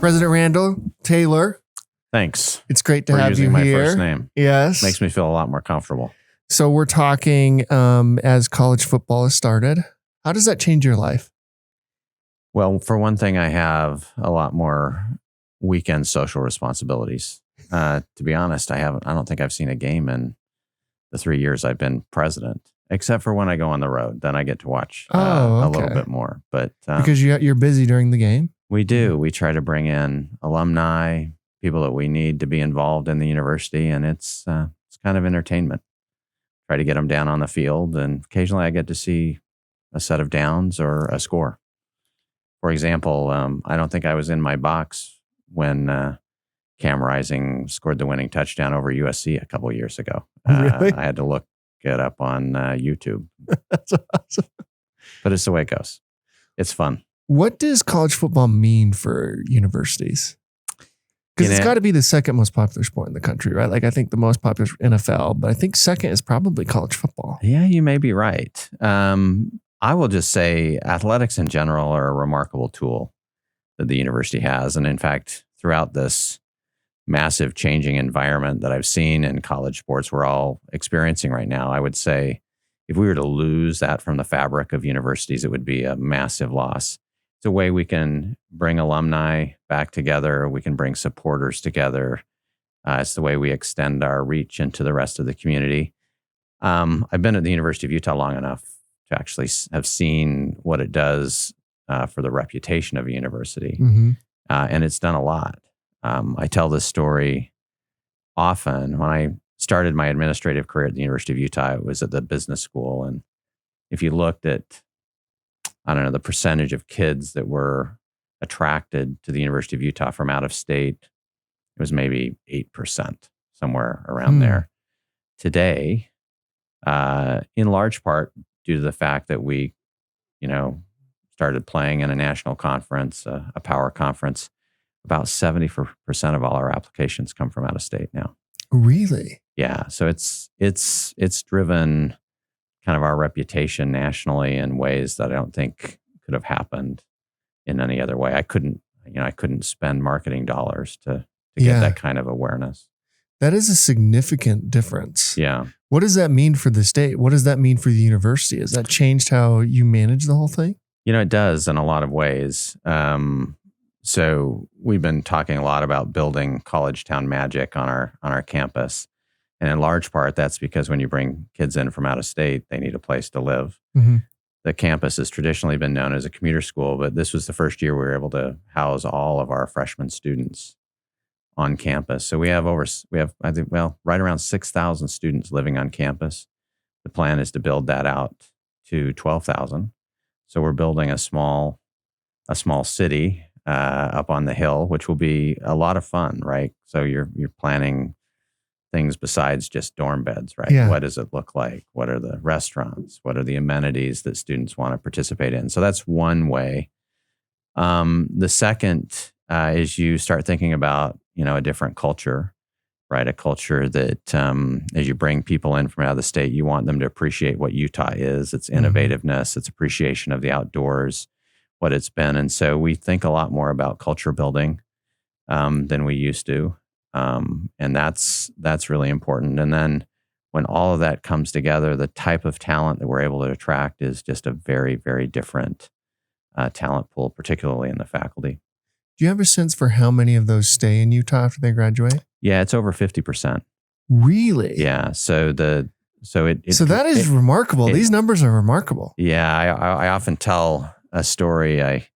President Randall Taylor. Thanks. It's great to for have using you my here. first name. Yes. Makes me feel a lot more comfortable. So we're talking as college football has started. How does that change your life? Well, for one thing, I have a lot more weekend social responsibilities. To be honest, I don't think I've seen a game in the 3 years I've been president, except for when I go on the road. Then I get to watch a little bit more. But because you're busy during the game? We do. We try to bring in alumni, people that we need to be involved in the university, and it's kind of entertainment. Try to get them down on the field, and occasionally I get to see a set of downs or a score. For example, I don't think I was in my box when Cam Rising scored the winning touchdown over USC a couple of years ago. Really? I had to look it up on YouTube. That's awesome. But it's the way it goes. It's fun. What does college football mean for universities? Because it's got to be the second most popular sport in the country, right? Like I think the most popular is NFL, but I think second is probably college football. Yeah, you may be right. I will just say athletics in general are a remarkable tool that the university has. And in fact, throughout this massive changing environment that I've seen in college sports we're all experiencing right now, I would say if we were to lose that from the fabric of universities, it would be a massive loss. It's a way we can bring alumni back together. We can bring supporters together. It's the way we extend our reach into the rest of the community. I've been at the University of Utah long enough to actually have seen what it does for the reputation of a university. Mm-hmm. And it's done a lot. I tell this story often. When I started my administrative career at the University of Utah, it was at the business school. And if you looked at the percentage of kids that were attracted to the University of Utah from out of state, it was maybe 8%, somewhere around there. Today, in large part due to the fact that we, started playing in a national conference, a power conference, about 70% of all our applications come from out of state now. Really? Yeah. So it's driven kind of our reputation nationally in ways that I don't think could have happened in any other way. I couldn't spend marketing dollars to get that kind of awareness. That is a significant difference. Yeah. What does that mean for the state? What does that mean for the university? Has that changed how you manage the whole thing? It does in a lot of ways. So we've been talking a lot about building college town magic on our campus. And in large part, that's because when you bring kids in from out of state, they need a place to live. Mm-hmm. The campus has traditionally been known as a commuter school, but this was the first year we were able to house all of our freshman students on campus. So we have right around 6,000 students living on campus. The plan is to build that out to 12,000. So we're building a small city up on the hill, which will be a lot of fun, right? So you're planning things besides just dorm beds, right? Yeah. What does it look like? What are the restaurants? What are the amenities that students want to participate in? So that's one way. The second is you start thinking about, a different culture, right? A culture that as you bring people in from out of the state, you want them to appreciate what Utah is, its innovativeness, its appreciation of the outdoors, what it's been. And so we think a lot more about culture building than we used to. And that's really important. And then when all of that comes together, the type of talent that we're able to attract is just a very, very different talent pool, particularly in the faculty. Do you have a sense for how many of those stay in Utah after they graduate? Yeah, it's over 50%. Really? Yeah. So that is remarkable. These numbers are remarkable. Yeah. I often tell a story. I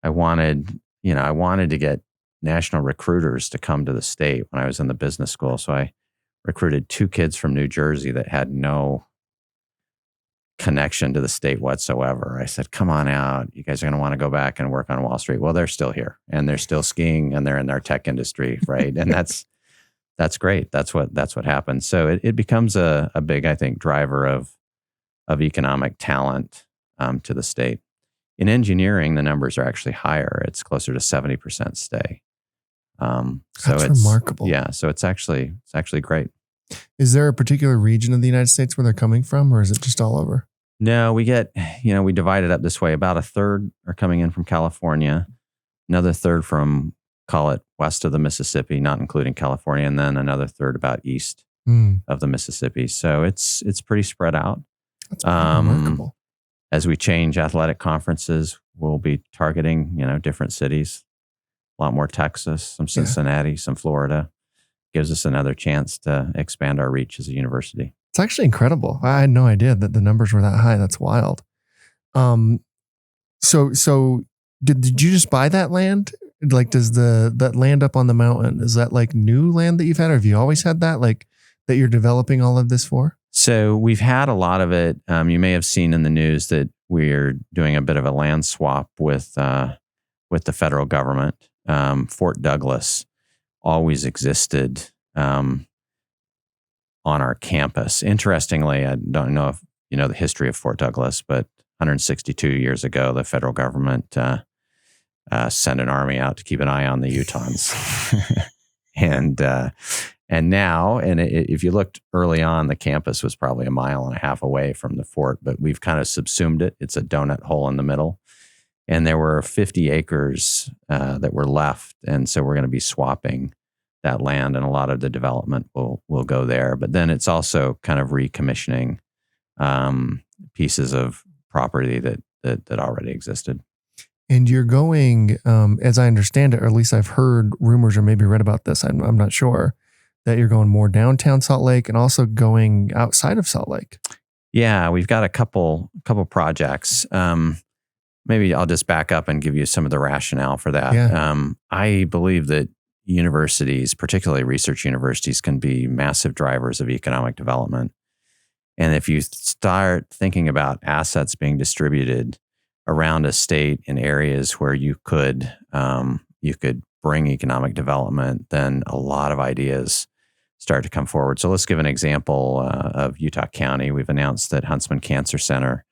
wanted to get national recruiters to come to the state when I was in the business school. So I recruited 2 kids from New Jersey that had no connection to the state whatsoever. I said, come on out. You guys are going to want to go back and work on Wall Street. Well, they're still here and they're still skiing and they're in their tech industry, right? And that's great. That's what happens. So it becomes a big, I think, driver of economic talent to the state. In engineering, the numbers are actually higher. It's closer to 70% stay. So that's it's remarkable. Yeah. So it's actually great. Is there a particular region of the United States where they're coming from, or is it just all over? No, we divide it up this way. About a third are coming in from California, another third from call it west of the Mississippi, not including California, and then another third about east of the Mississippi. So it's pretty spread out. That's pretty remarkable. As we change athletic conferences, we'll be targeting, different cities, a lot more Texas, some Cincinnati, some Florida. Gives us another chance to expand our reach as a university. It's actually incredible. I had no idea that the numbers were that high. That's wild. So did you just buy that land? Like, does that land up on the mountain, is that like new land that you've had, or have you always had that, like, that you're developing all of this for? So we've had a lot of it. You may have seen in the news that we're doing a bit of a land swap with the federal government. Fort Douglas always existed on our campus. Interestingly, I don't know if you know the history of Fort Douglas, but 162 years ago, the federal government sent an army out to keep an eye on the Utahns. And now, if you looked early on, the campus was probably 1.5 miles away from the fort, but we've kind of subsumed it. It's a donut hole in the middle. And there were 50 acres that were left. And so we're going to be swapping that land, and a lot of the development will go there. But then it's also kind of recommissioning pieces of property that already existed. And you're going, as I understand it, or at least I've heard rumors or maybe read about this, I'm not sure, that you're going more downtown Salt Lake and also going outside of Salt Lake. Yeah, we've got a couple projects. Maybe I'll just back up and give you some of the rationale for that. Yeah. I believe that universities, particularly research universities, can be massive drivers of economic development. And if you start thinking about assets being distributed around a state in areas where you could bring economic development, then a lot of ideas start to come forward. So let's give an example of Utah County. We've announced that Huntsman Cancer Center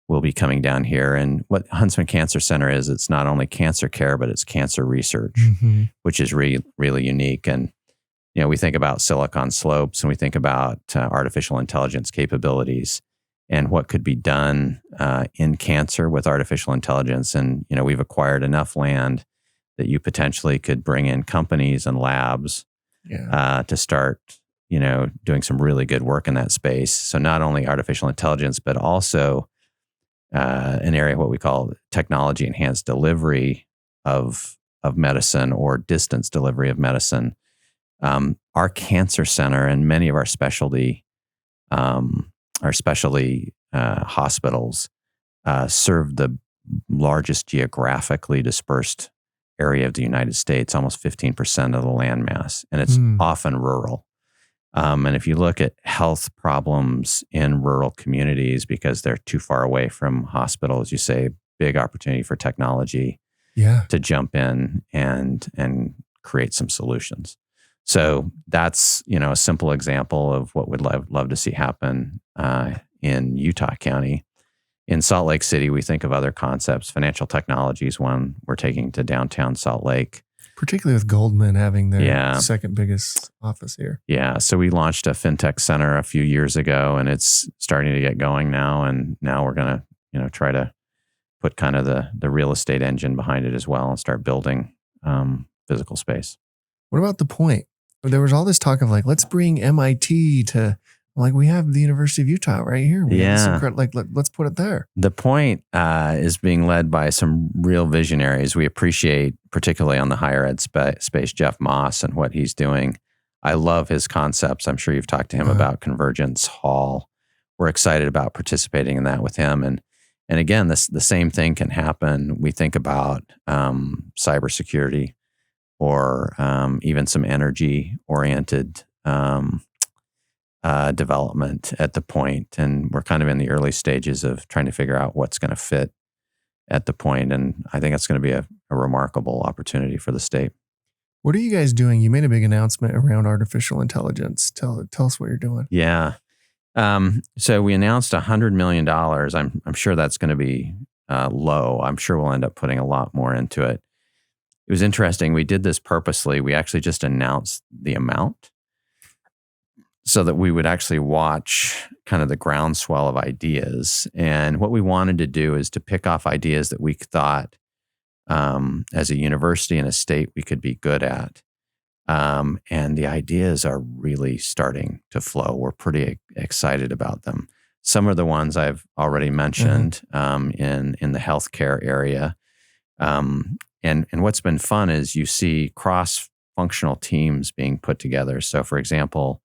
will be coming down here. And what Huntsman Cancer Center is, it's not only cancer care, but it's cancer research, which is really unique. And, we think about Silicon Slopes and we think about artificial intelligence capabilities and what could be done in cancer with artificial intelligence. And, we've acquired enough land that you potentially could bring in companies and labs to start, doing some really good work in that space. So not only artificial intelligence, but also an area what we call technology enhanced delivery of medicine or distance delivery of medicine. Our cancer center and many of our specialty hospitals serve the largest geographically dispersed area of the United States, almost 15% of the land mass, and it's often rural. And if you look at health problems in rural communities because they're too far away from hospitals, you say big opportunity for technology to jump in and create some solutions. So that's, a simple example of what we'd love to see happen in Utah County. In Salt Lake City, we think of other concepts. Financial technology is one we're taking to downtown Salt Lake. Particularly with Goldman having their second biggest office here. Yeah. So we launched a fintech center a few years ago, and it's starting to get going now. And now we're going to, try to put kind of the real estate engine behind it as well and start building physical space. What about the Point? There was all this talk of like, let's bring MIT to, like, we have the University of Utah right here. Let's put it there. The Point is being led by some real visionaries. We appreciate, particularly on the higher ed space, Jeff Moss and what he's doing. I love his concepts. I'm sure you've talked to him about Convergence Hall. We're excited about participating in that with him. And again, the same thing can happen. We think about cybersecurity or even some energy-oriented development at the Point. And we're kind of in the early stages of trying to figure out what's going to fit at the Point. And I think it's going to be a remarkable opportunity for the state. What are you guys doing? You made a big announcement around artificial intelligence. Tell us what you're doing. Yeah. So we announced $100 million. I'm sure that's going to be low. I'm sure we'll end up putting a lot more into it. It was interesting. We did this purposely. We actually just announced the amount so that we would actually watch kind of the groundswell of ideas. And what we wanted to do is to pick off ideas that we thought as a university and a state we could be good at. And the ideas are really starting to flow. We're pretty excited about them. Some of the ones I've already mentioned in the healthcare area. And what's been fun is you see cross-functional teams being put together. So, for example,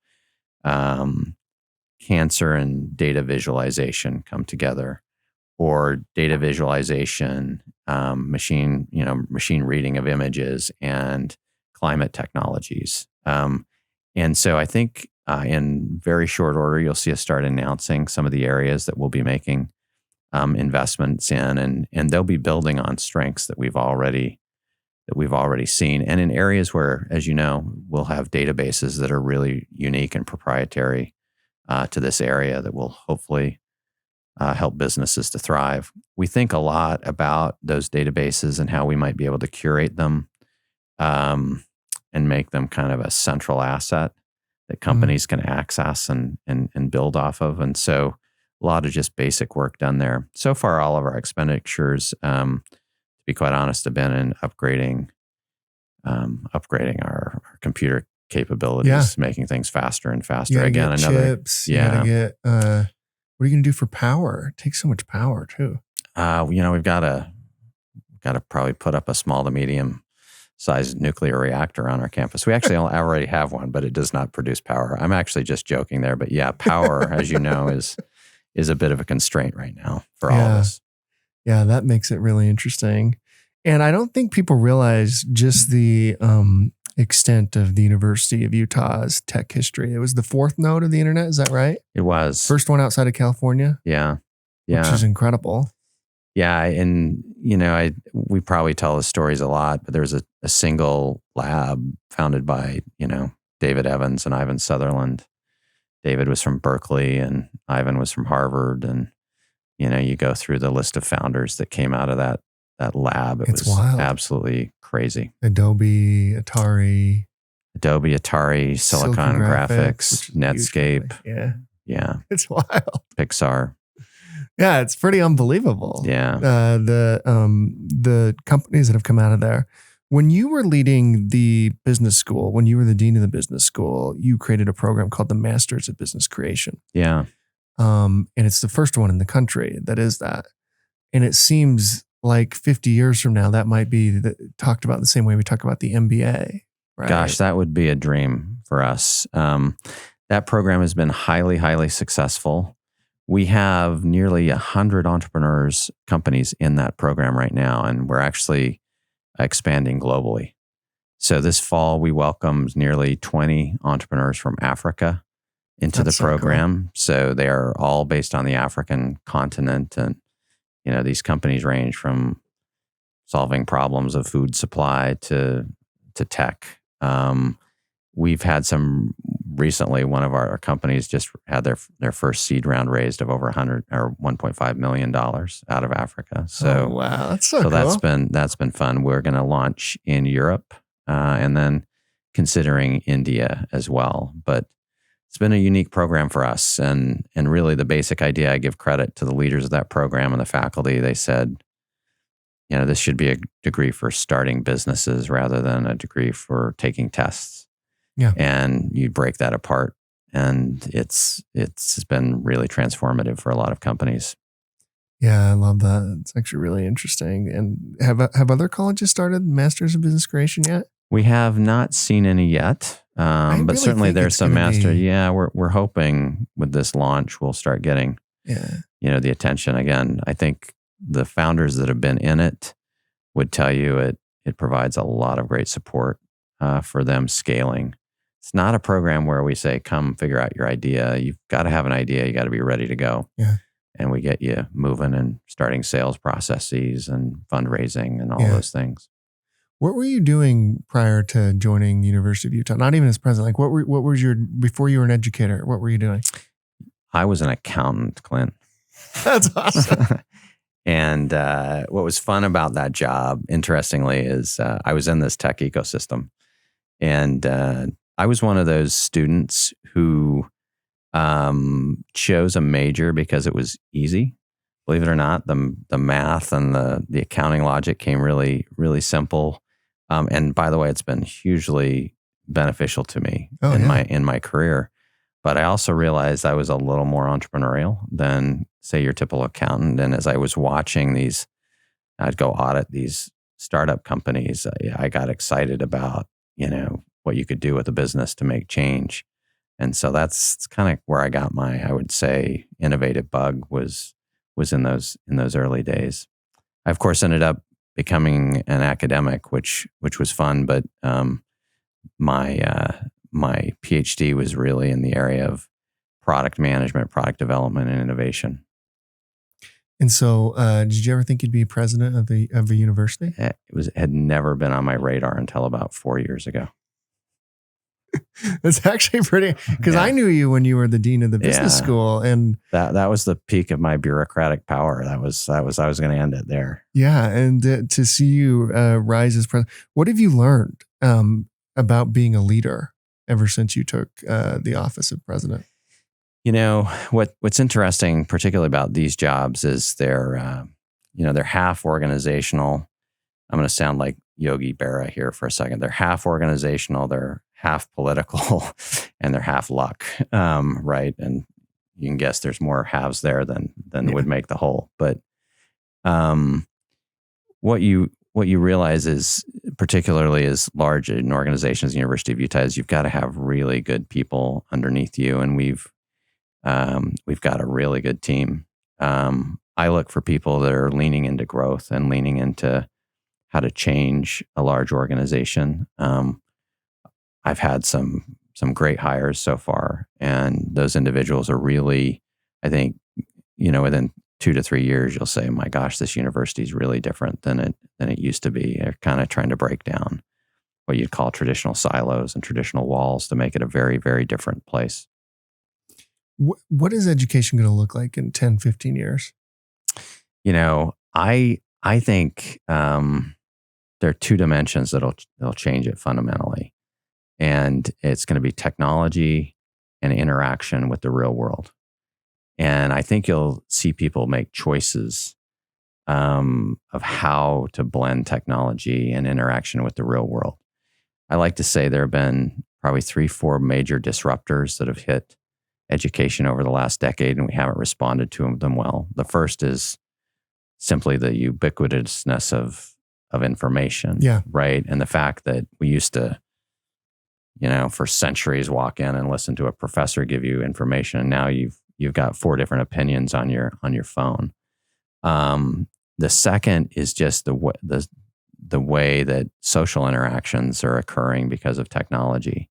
cancer and data visualization come together, or data visualization, machine reading of images, and climate technologies. And so I think in very short order, you'll see us start announcing some of the areas that we'll be making investments in, and they'll be building on strengths that we've already seen, and in areas where, as you know, we'll have databases that are really unique and proprietary to this area that will hopefully help businesses to thrive. We think a lot about those databases and how we might be able to curate them and make them kind of a central asset that companies can access and build off of. And so a lot of just basic work done there. So far, all of our expenditures, to be quite honest, have been in upgrading our computer capabilities, making things faster and faster. Again, another chips. You gotta get. What are you going to do for power? It takes so much power too. We've got to probably put up a small to medium sized nuclear reactor on our campus. We actually already have one, but it does not produce power. I'm actually just joking there, but yeah, power, as you know, is a bit of a constraint right now for all of us. Yeah, that makes it really interesting. And I don't think people realize just the extent of the University of Utah's tech history. It was the fourth node of the internet. Is that right? It was. First one outside of California. Yeah. Which is incredible. Yeah. And, we probably tell the stories a lot, but there was a single lab founded by, David Evans and Ivan Sutherland. David was from Berkeley and Ivan was from Harvard. And, you go through the list of founders that came out of that lab. It was wild. Absolutely crazy. Adobe, Atari, Silicon Graphics, Netscape. Huge. Yeah. It's wild. Pixar. Yeah, it's pretty unbelievable. Yeah. The companies that have come out of there. When you were leading the business school, when you were the dean of the business school, you created a program called the Masters of Business Creation. Yeah. And it's the first one in the country that is that. And it seems like 50 years from now, that might be talked about the same way we talk about the MBA. Right? Gosh, that would be a dream for us. That program has been highly, highly successful. We have nearly 100 entrepreneurs, companies in that program right now, and we're actually expanding globally. So this fall, we welcomed nearly 20 entrepreneurs from Africa into the program. Cool. So they are all based on the African continent. And, these companies range from solving problems of food supply to tech. We've had some recently. One of our companies just had their first seed round raised of over $1.5 million out of Africa. So wow, that's so cool. That's been fun. We're going to launch in Europe and then considering India as well. But it's been a unique program for us, and really the basic idea. I give credit to the leaders of that program and the faculty. They said, this should be a degree for starting businesses rather than a degree for taking tests. Yeah. And you break that apart, and it's been really transformative for a lot of companies. Yeah, I love that. It's actually really interesting. And have other colleges started Masters of Business Creation yet? We have not seen any yet, but really certainly there's some master. Yeah, we're hoping with this launch we'll start getting the attention again. I think the founders that have been in it would tell you it provides a lot of great support for them scaling. It's not a program where we say, come figure out your idea. You've got to have an idea. You got to be ready to go. Yeah. And we get you moving and starting sales processes and fundraising and all those things. What were you doing prior to joining the University of Utah? Not even as president. Like what was before you were an educator, what were you doing? I was an accountant, Clint. That's awesome. And what was fun about that job, interestingly, is I was in this tech ecosystem. And I was one of those students who chose a major because it was easy. believe it or not, the math and the accounting logic came really, really simple. And by the way, it's been hugely beneficial to me in my career. But I also realized I was a little more entrepreneurial than, say, your typical accountant. And as I was watching these, I'd go audit these startup companies. I got excited about, what you could do with a business to make change. And so that's kind of where I got my, I would say, innovative bug was in those early days. I, of course, ended up becoming an academic, which was fun. But my PhD was really in the area of product management, product development, and innovation. And so, did you ever think you'd be president of a university? It had never been on my radar until about 4 years ago. It's actually pretty, because I knew you when you were the dean of the business school, and that was the peak of my bureaucratic power. I was going to end it there. Yeah, and to see you rise as president, what have you learned about being a leader ever since you took the office of president? What's interesting, particularly about these jobs, is they're half organizational. I'm going to sound like Yogi Berra here for a second. They're half organizational, they're half political, and they're half luck, right? And you can guess there's more halves there than would make the whole. But what you realize is, particularly as large an organization as the University of Utah is, you've got to have really good people underneath you, and we've got a really good team. I look for people that are leaning into growth and leaning into how to change a large organization. I've had some great hires so far, and those individuals are really, I think, within 2 to 3 years, you'll say, "My gosh, this university is really different than it used to be." They're kind of trying to break down what you'd call traditional silos and traditional walls to make it a very, very different place. What is education going to look like in 10, 15 years? I think there are 2 dimensions that'll change it fundamentally. And it's going to be technology and interaction with the real world. And I think you'll see people make choices of how to blend technology and interaction with the real world. I like to say there have been probably 3-4 major disruptors that have hit education over the last decade, and we haven't responded to them well. The first is simply the ubiquitousness of information, right? And the fact that we used to, for centuries walk in and listen to a professor give you information, and now you've got 4 different opinions on your phone. The second is just the way that social interactions are occurring because of technology.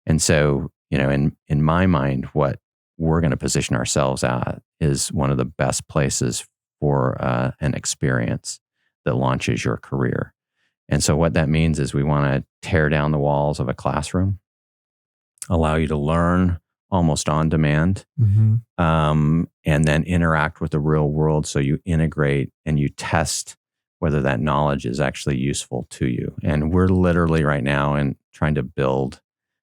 And so, in my mind, what we're going to position ourselves at is one of the best places for an experience that launches your career. And so what that means is we want to tear down the walls of a classroom, allow you to learn almost on demand, and then interact with the real world. So you integrate and you test whether that knowledge is actually useful to you. And we're literally right now trying to build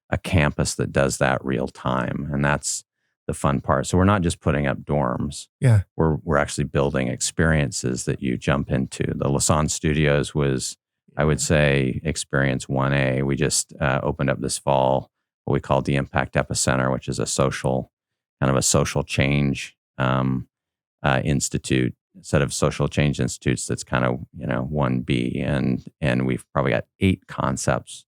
a campus that does that real time. And that's the fun part. So we're not just putting up dorms. Yeah. We're actually building experiences that you jump into. The Lassonde Studios was, I would say, experience 1A. We just opened up this fall what we call the Impact Epicenter, which is a social change institute, a set of social change institutes that's kind of 1B, and we've probably got 8 concepts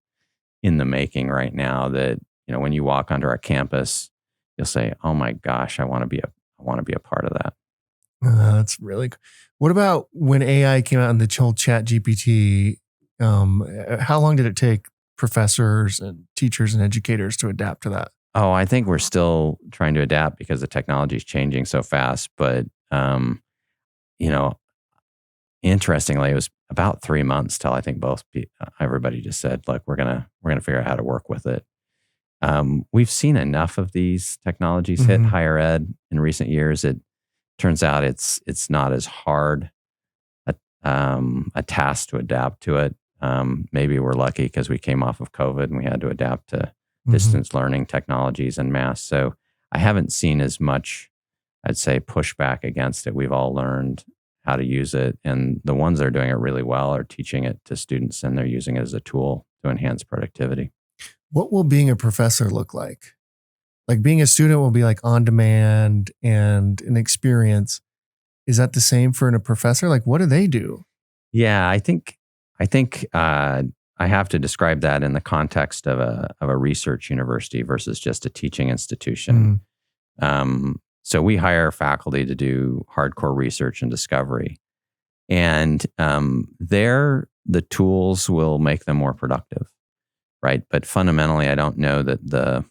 in the making right now that when you walk onto our campus, you'll say, "Oh my gosh, I want to be a part of that." That's really cool. What about when AI came out in the whole Chat GPT? How long did it take professors and teachers and educators to adapt to that? Oh, I think we're still trying to adapt because the technology is changing so fast. But interestingly, it was about 3 months till I think everybody just said, "Look, we're gonna figure out how to work with it." We've seen enough of these technologies hit higher ed in recent years. It turns out it's not as hard a task to adapt to it. Maybe we're lucky because we came off of COVID and we had to adapt to distance learning technologies en masse. So I haven't seen as much I'd say, pushback against it. We've all learned how to use it. And the ones that are doing it really well are teaching it to students, and they're using it as a tool to enhance productivity. What will being a professor look like? Like being a student will be like on demand and an experience. Is that the same for a professor? Like, what do they do? Yeah, I think I have to describe that in the context of a research university versus just a teaching institution. So we hire faculty to do hardcore research and discovery, and the tools will make them more productive, right? But fundamentally, I don't know that the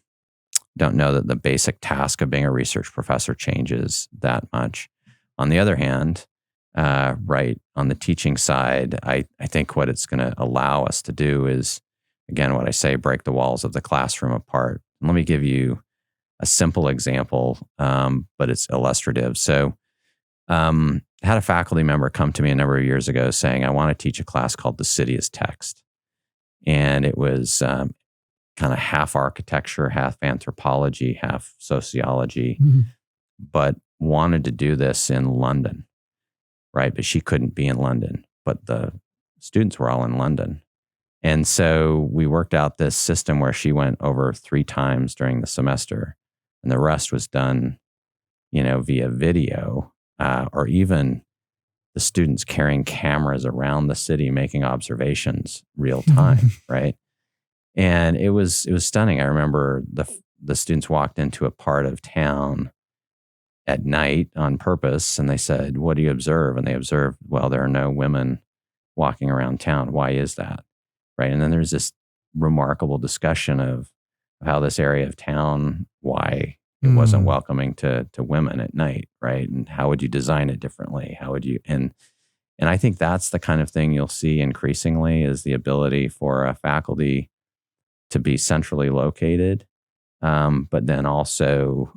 basic task of being a research professor changes that much. On the other hand, right, on the teaching side, I think what it's going to allow us to do is, again, what I say, break the walls of the classroom apart. And let me give you a simple example, but it's illustrative. So I had a faculty member come to me a number of years ago saying, I want to teach a class called The City as Text. And it was kind of half architecture, half anthropology, half sociology, but wanted to do this in London, right? But she couldn't be in London, but the students were all in London. And so we worked out this system where she went over 3 times during the semester, and the rest was done, via video, or even the students carrying cameras around the city, making observations real time, right? And it was stunning. I remember the students walked into a part of town at night on purpose, and they said, "What do you observe?" And they observed, well, there are no women walking around town. Why is that? Right. And then there's this remarkable discussion of how this area of town, why it wasn't welcoming to women at night, right? And how would you design it differently? How would you, and I think that's the kind of thing you'll see increasingly, is the ability for a faculty to be centrally located, but then also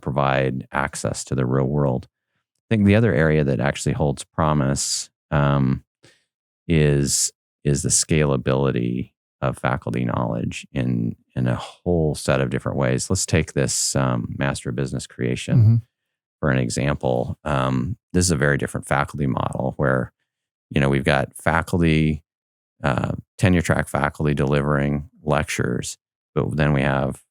provide access to the real world. I think the other area that actually holds promise is the scalability of faculty knowledge in a whole set of different ways. Let's take this Master of Business Creation for an example. This is a very different faculty model where, we've got faculty, tenure track faculty delivering lectures, but then we have,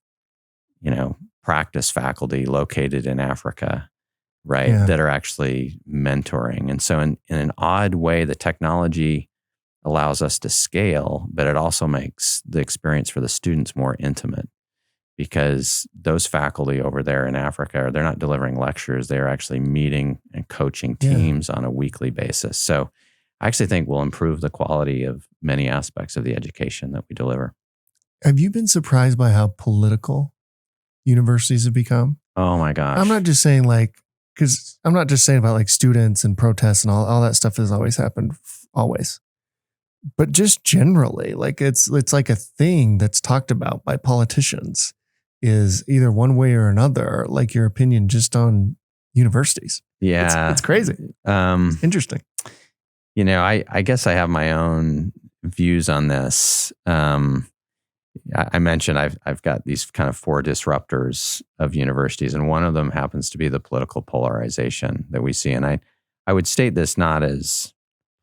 practice faculty located in Africa, right, that are actually mentoring. And so in an odd way, the technology allows us to scale, but it also makes the experience for the students more intimate, because those faculty over there in Africa, they're not delivering lectures. They're actually meeting and coaching teams on a weekly basis. So I actually think we'll improve the quality of many aspects of the education that we deliver. Have you been surprised by how political universities have become? Oh my gosh. I'm not just saying because I'm not just saying about like students and protests and all that stuff has always happened, always. But just generally, like it's like a thing that's talked about by politicians, is either one way or another, like your opinion just on universities. Yeah. It's crazy. Interesting. I guess I have my own views on this. I mentioned I've got these kind of 4 disruptors of universities, and one of them happens to be the political polarization that we see. And I would state this not as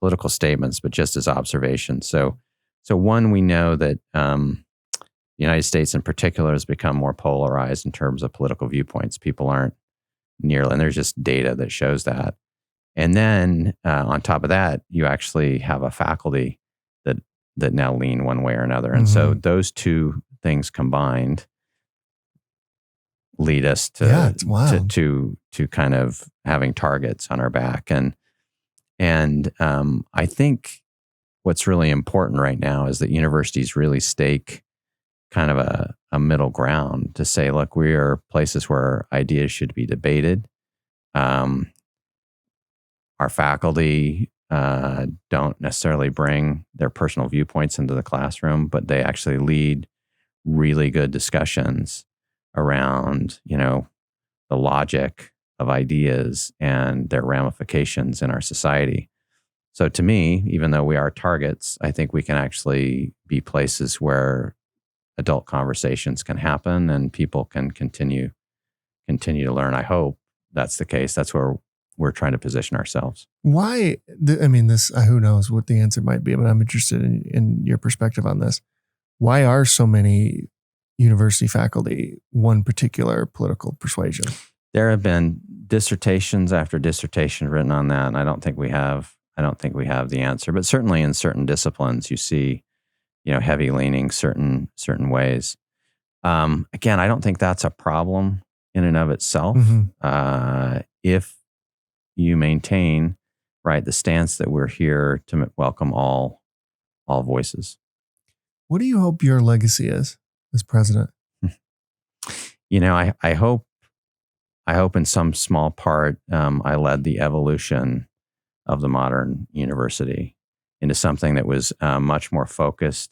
political statements, but just as observations. So one, we know that the United States in particular has become more polarized in terms of political viewpoints. People aren't nearly, and there's just data that shows that. And then on top of that, you actually have a faculty that now lean one way or another. And so those 2 things combined lead us to kind of having targets on our back. And I think what's really important right now is that universities really stake kind of a middle ground to say, look, we are places where ideas should be debated. Our faculty don't necessarily bring their personal viewpoints into the classroom, but they actually lead really good discussions around, the logic of ideas and their ramifications in our society. So to me, even though we are targets, I think we can actually be places where adult conversations can happen and people can continue continue to learn. I hope that's the case. That's where we're trying to position ourselves. Why? This, who knows what the answer might be, but I'm interested in your perspective on this. Why are so many university faculty one particular political persuasion? There have been dissertations after dissertation written on that, and I don't think we have the answer. But certainly in certain disciplines, you see, heavy leaning certain ways. Again, I don't think that's a problem in and of itself. If you maintain, right, the stance that we're here to welcome all voices. What do you hope your legacy is as president? I hope in some small part, I led the evolution of the modern university into something that was much more focused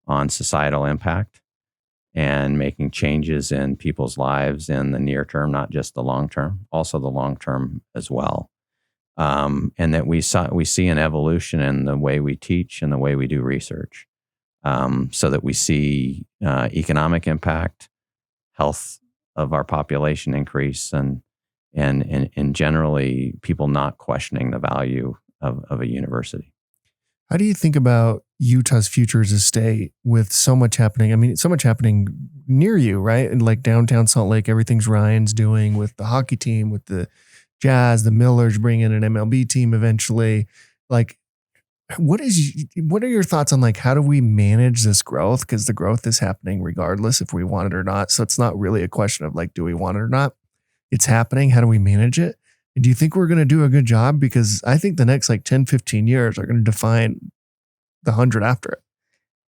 on societal impact and making changes in people's lives in the near term, not just the long term, also the long term as well. And that we see an evolution in the way we teach and the way we do research, so that we see economic impact, health of our population increase, and generally people not questioning the value of a university. How do you think about Utah's future as a state with so much happening? So much happening near you, right? And like downtown Salt Lake, everything's Ryan's doing with the hockey team, with the Jazz, the Millers bringing an MLB team eventually. Like, what are your thoughts on how do we manage this growth? Because the growth is happening regardless if we want it or not. So it's not really a question of do we want it or not? It's happening. How do we manage it? And do you think we're going to do a good job? Because I think the next 10, 15 years are going to define the 100 after it.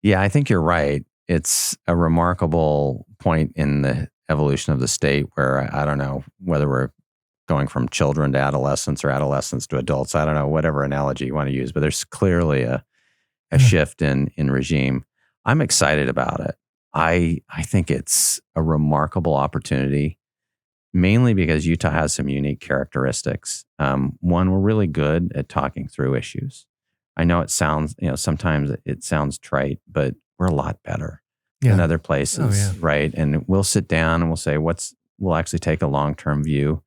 Yeah, I think you're right. It's a remarkable point in the evolution of the state where I don't know whether we're going from children to adolescents or adolescents to adults. I don't know, whatever analogy you want to use, but there's clearly a shift in regime. I'm excited about it. I think it's a remarkable opportunity, mainly because Utah has some unique characteristics. One, we're really good at talking through issues. I know it sounds, sometimes it sounds trite, but we're a lot better than other places, right? And we'll sit down and we'll say, we'll actually take a long-term view.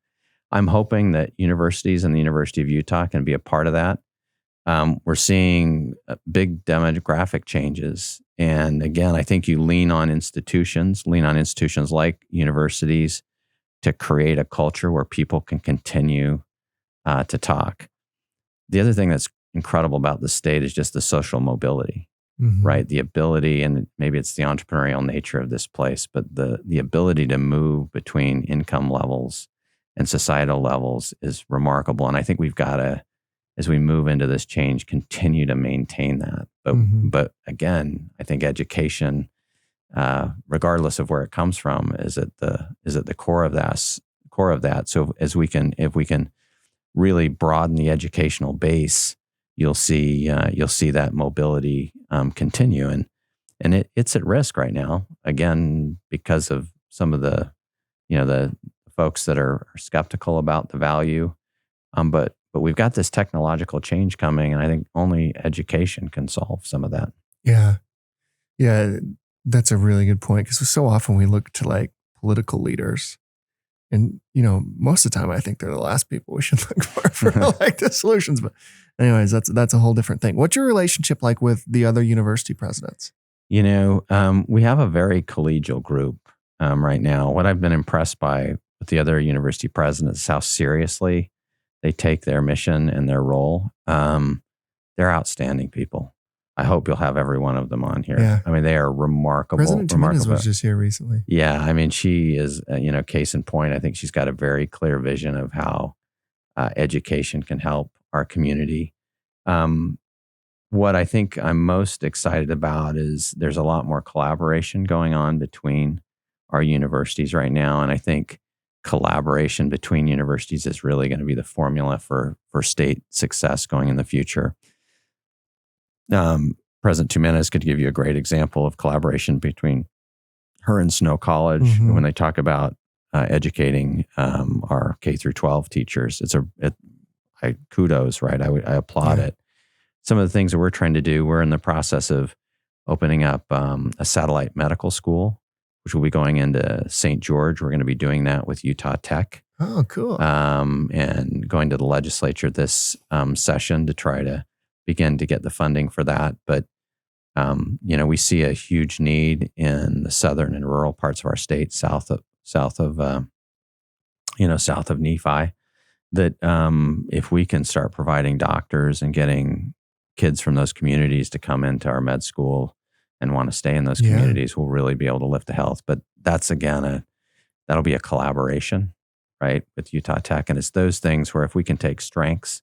I'm hoping that universities and the University of Utah can be a part of that. We're seeing big demographic changes. And again, I think you lean on institutions like universities to create a culture where people can continue to talk. The other thing that's incredible about the state is just the social mobility, right? The ability, and maybe it's the entrepreneurial nature of this place, but the ability to move between income levels and societal levels is remarkable. And I think we've got to, as we move into this change, continue to maintain that. But again, I think education, regardless of where it comes from, is at the core of that. So if we can really broaden the educational base, you'll see that mobility continue, and it's at risk right now, again, because of some of the folks that are skeptical about the value, but we've got this technological change coming, and I think only education can solve some of that. Yeah, that's a really good point, because so often we look to political leaders, and most of the time I think they're the last people we should look for the solutions. But anyways, that's a whole different thing. What's your relationship like with the other university presidents? We have a very collegial group right now. What I've been impressed by with the other university presidents is how seriously they take their mission and their role. They're outstanding people. I hope you'll have every one of them on here. Yeah. They are remarkable. President Jimenez was just here recently. Yeah. She is, case in point. I think she's got a very clear vision of how education can help our community. What I think I'm most excited about is there's a lot more collaboration going on between our universities right now. And I think collaboration between universities is really going to be the formula for state success going in the future. President Jimenez could give you a great example of collaboration between her and Snow College when they talk about educating our K through 12 teachers. I kudos, right? I applaud it. Some of the things that we're trying to do, we're in the process of opening up a satellite medical school which will be going into St. George. We're going to be doing that with Utah Tech. Oh, cool. And going to the legislature this session to try to begin to get the funding for that. But, we see a huge need in the southern and rural parts of our state, south of Nephi, that if we can start providing doctors and getting kids from those communities to come into our med school and want to stay in those communities, we'll really be able to lift the health. But that's, again, that'll be a collaboration, right, with Utah Tech. And it's those things where if we can take strengths,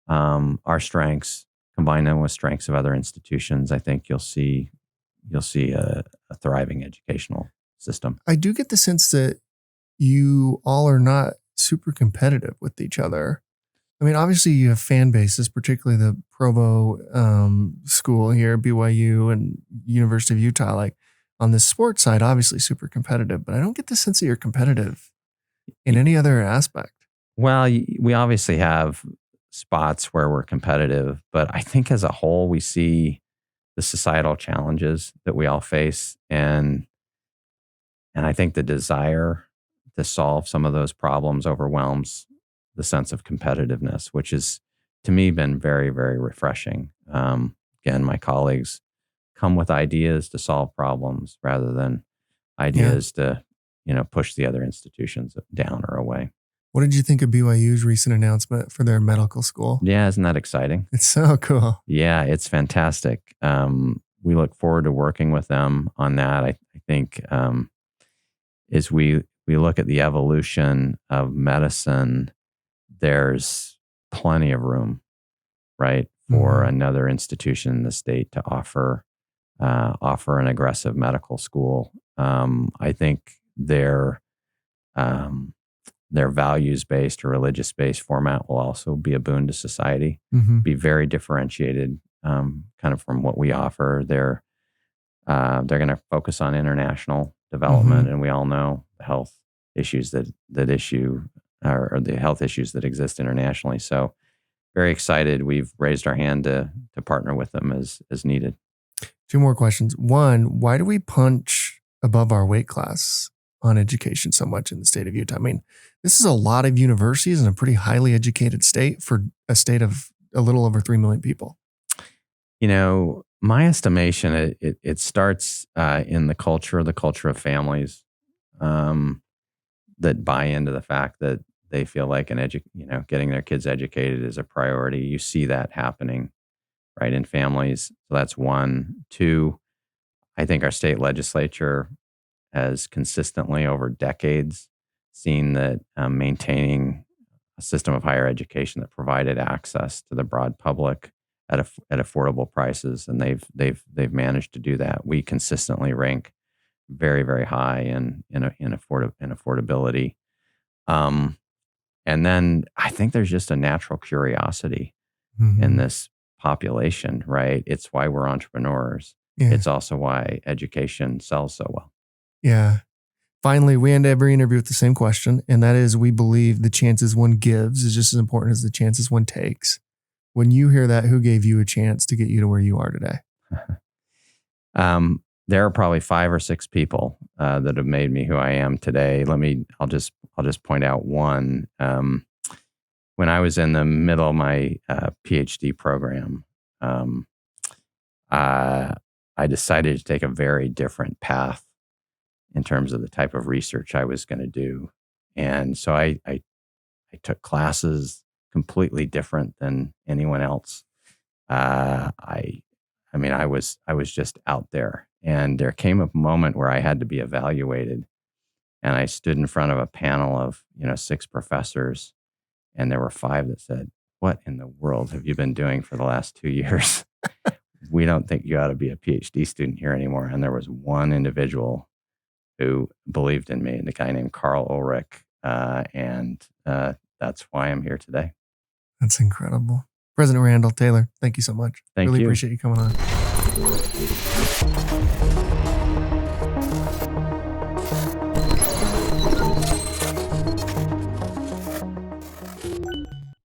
our strengths, combine them with strengths of other institutions, I think you'll see a thriving educational system. I do get the sense that you all are not super competitive with each other. I mean, obviously you have fan bases, particularly the Provo school here, BYU and University of Utah, like on the sports side, obviously super competitive, but I don't get the sense that you're competitive in any other aspect. Well, we obviously have spots where we're competitive, but I think as a whole, we see the societal challenges that we all face. And I think the desire to solve some of those problems overwhelms the sense of competitiveness, which has, to me, been very, very refreshing. Again, my colleagues come with ideas to solve problems rather than ideas to, push the other institutions down or away. What did you think of BYU's recent announcement for their medical school? Yeah, isn't that exciting? It's so cool. Yeah, it's fantastic. We look forward to working with them on that. I think as we look at the evolution of medicine, there's plenty of room, right, for another institution in the state to offer an aggressive medical school. I think their values-based or religious-based format will also be a boon to society, be very differentiated kind of from what we offer. They're going to focus on international development, and we all know the health issues that the health issues that exist internationally. So very excited. We've raised our hand to partner with them as needed. Two more questions. One, why do we punch above our weight class on education so much in the state of Utah? I mean, this is a lot of universities in a pretty highly educated state for a state of a little over 3 million people. My estimation, it starts in the culture of families that buy into the fact that they feel like getting their kids educated is a priority. You see that happening, right, in families. So that's one. Two, I think our state legislature has consistently over decades seen that maintaining a system of higher education that provided access to the broad public at affordable prices, and they've managed to do that. We consistently rank very, very high in affordability. And then I think there's just a natural curiosity in this population, right? It's why we're entrepreneurs. Yeah. It's also why education sells so well. Yeah. Finally, we end every interview with the same question, and that is, we believe the chances one gives is just as important as the chances one takes. When you hear that, who gave you a chance to get you to where you are today? There are probably 5 or 6 people that have made me who I am today. I'll just point out one. When I was in the middle of my PhD program, I decided to take a very different path in terms of the type of research I was going to do. And so I took classes completely different than anyone else. I was just out there, and there came a moment where I had to be evaluated, and I stood in front of a panel of 6 professors, and there were 5 that said, "What in the world have you been doing for the last 2 years? We don't think you ought to be a PhD student here anymore." And there was one individual who believed in me, the guy named Carl Ulrich, and that's why I'm here today. That's incredible. President Randall Taylor, thank you so much. Thank you. Really appreciate you coming on.